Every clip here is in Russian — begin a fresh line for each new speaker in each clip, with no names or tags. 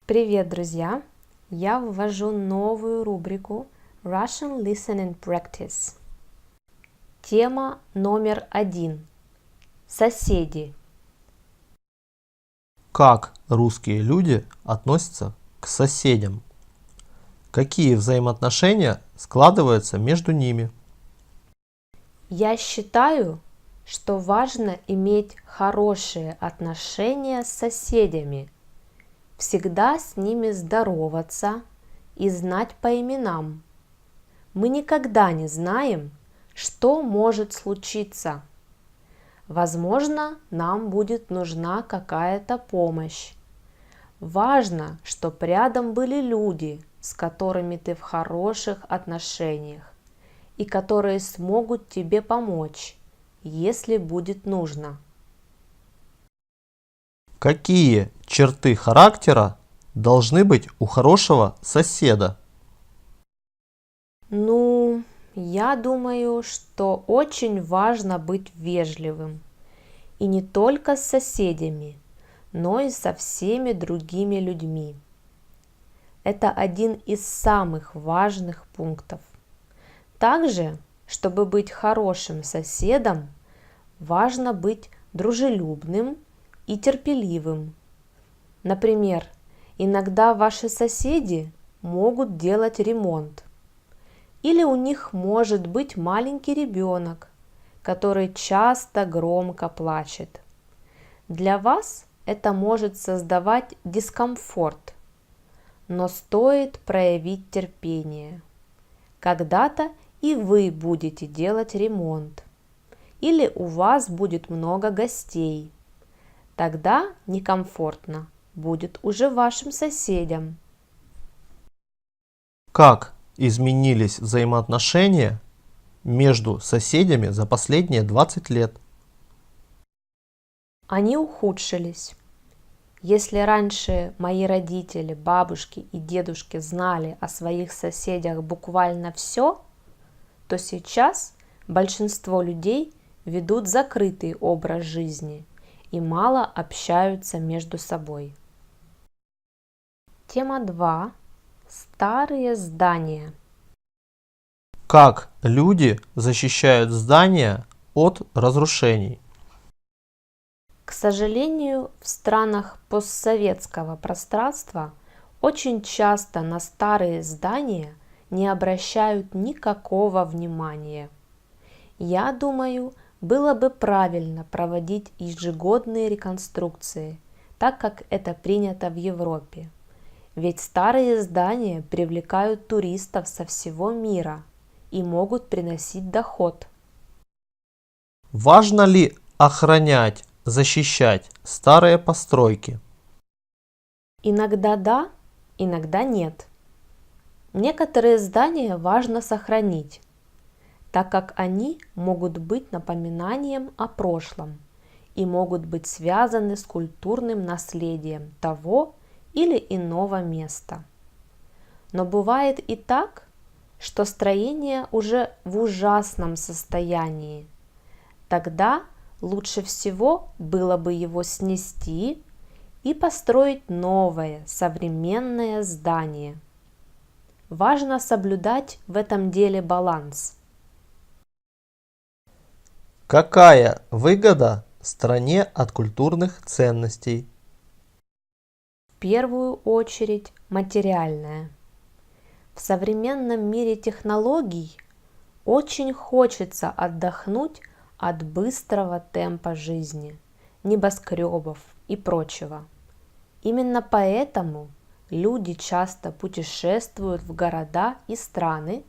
Привет, друзья! Я ввожу новую рубрику Russian Listening Practice. Тема номер 1. Соседи.
Как русские люди относятся к соседям? Какие взаимоотношения складываются между ними?
Я считаю, что важно иметь хорошие отношения с соседями, всегда с ними здороваться и знать по именам. Мы никогда не знаем, что может случиться. Возможно, нам будет нужна какая-то помощь. Важно, чтобы рядом были люди, с которыми ты в хороших отношениях и которые смогут тебе помочь, если будет нужно.
Какие черты характера должны быть у хорошего соседа?
Я думаю, что очень важно быть вежливым. И не только с соседями, но и со всеми другими людьми. Это один из самых важных пунктов. Также, чтобы быть хорошим соседом, важно быть дружелюбным и терпеливым. Например, иногда ваши соседи могут делать ремонт, или у них может быть маленький ребенок, который часто громко плачет. Для вас это может создавать дискомфорт, но стоит проявить терпение. Когда-то и вы будете делать ремонт, или у вас будет много гостей. Тогда некомфортно будет уже вашим соседям.
Как изменились взаимоотношения между соседями за последние 20 лет?
Они ухудшились. Если раньше мои родители, бабушки и дедушки знали о своих соседях буквально все, то сейчас большинство людей ведут закрытый образ жизни и мало общаются между собой. Тема 2. Старые здания.
Как люди защищают здания от разрушений?
К сожалению, в странах постсоветского пространства очень часто на старые здания не обращают никакого внимания. Я думаю, было бы правильно проводить ежегодные реконструкции, так как это принято в Европе. Ведь старые здания привлекают туристов со всего мира и могут приносить доход.
Важно ли охранять, защищать старые постройки?
Иногда да, иногда нет. Некоторые здания важно сохранить, так как они могут быть напоминанием о прошлом и могут быть связаны с культурным наследием того или иного места. Но бывает и так, что строение уже в ужасном состоянии. Тогда лучше всего было бы его снести и построить новое, современное здание. Важно соблюдать в этом деле баланс.
Какая выгода стране от культурных ценностей?
В первую очередь материальная. В современном мире технологий очень хочется отдохнуть от быстрого темпа жизни, небоскребов и прочего. Именно поэтому люди часто путешествуют в города и страны,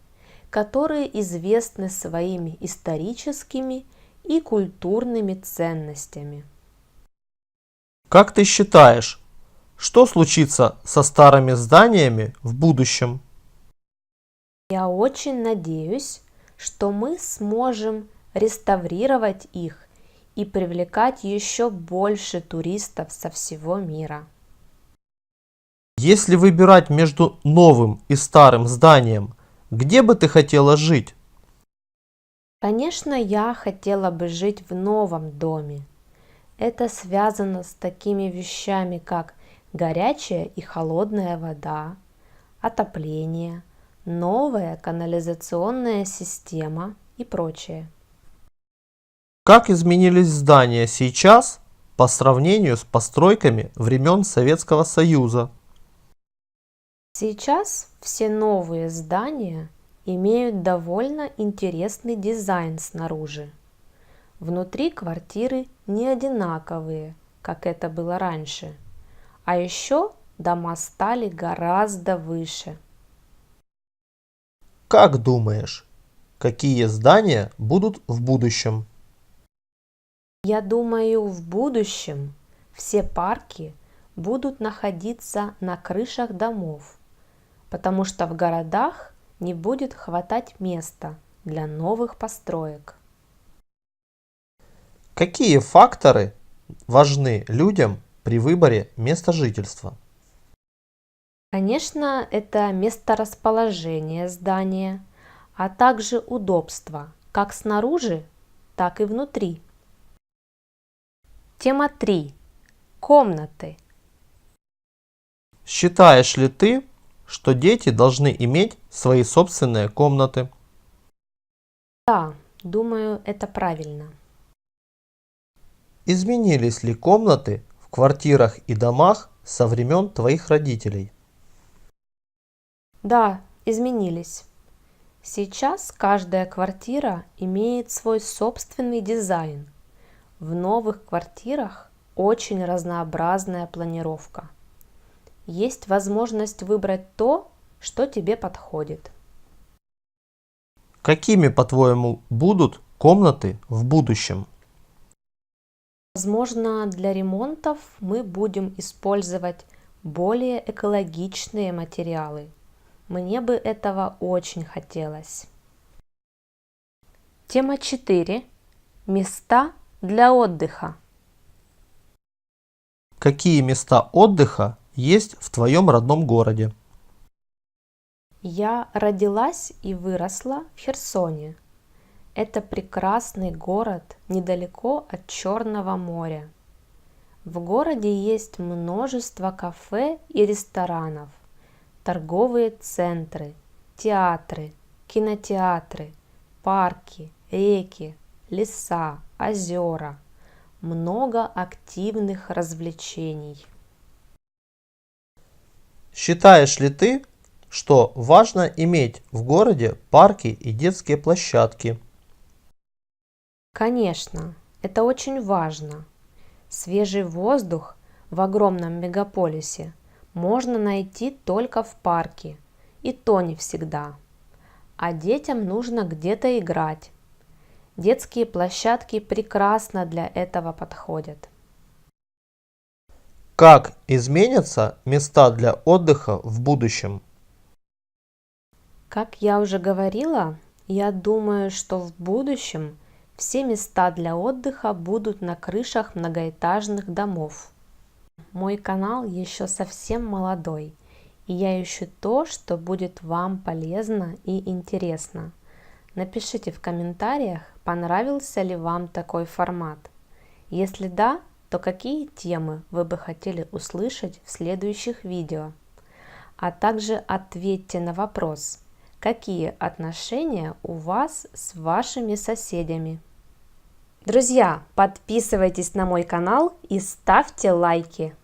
которые известны своими историческими и культурными ценностями.
Как ты считаешь, что случится со старыми зданиями в будущем?
Я очень надеюсь, что мы сможем реставрировать их и привлекать еще больше туристов со всего мира.
Если выбирать между новым и старым зданием, где бы ты хотела жить?
Конечно, я хотела бы жить в новом доме. Это связано с такими вещами, как горячая и холодная вода, отопление, новая канализационная система и прочее.
Как изменились здания сейчас по сравнению с постройками времен Советского Союза?
Сейчас все новые здания имеют довольно интересный дизайн снаружи. Внутри квартиры не одинаковые, как это было раньше. А еще дома стали гораздо выше.
Как думаешь, какие здания будут в будущем?
Я думаю, в будущем все парки будут находиться на крышах домов, потому что в городах не будет хватать места для новых построек.
Какие факторы важны людям при выборе места жительства?
Конечно, это месторасположение здания, а также удобство как снаружи, так и внутри. Тема 3. Комнаты.
Считаешь ли ты, что дети должны иметь свои собственные комнаты?
Да, думаю, это правильно.
Изменились ли комнаты в квартирах и домах со времен твоих родителей?
Да, изменились. Сейчас каждая квартира имеет свой собственный дизайн. В новых квартирах очень разнообразная планировка. Есть возможность выбрать то, что тебе подходит.
Какими, по-твоему, будут комнаты в будущем?
Возможно, для ремонтов мы будем использовать более экологичные материалы. Мне бы этого очень хотелось. Тема 4. Места для отдыха.
Какие места отдыха есть в твоем родном городе?
Я родилась и выросла в Херсоне. Это прекрасный город недалеко от Черного моря. В городе есть множество кафе и ресторанов, торговые центры, театры, кинотеатры, парки, реки, леса, озера, много активных развлечений.
Считаешь ли ты, что важно иметь в городе парки и детские площадки?
Конечно, это очень важно. Свежий воздух в огромном мегаполисе можно найти только в парке, и то не всегда. А детям нужно где-то играть. Детские площадки прекрасно для этого подходят.
Как изменятся места для отдыха в будущем?
Как я уже говорила, я думаю, что в будущем все места для отдыха будут на крышах многоэтажных домов. Мой канал еще совсем молодой, и я ищу то, что будет вам полезно и интересно. Напишите в комментариях, понравился ли вам такой формат. Если да, то какие темы вы бы хотели услышать в следующих видео. А также ответьте на вопрос, какие отношения у вас с вашими соседями. Друзья, подписывайтесь на мой канал и ставьте лайки.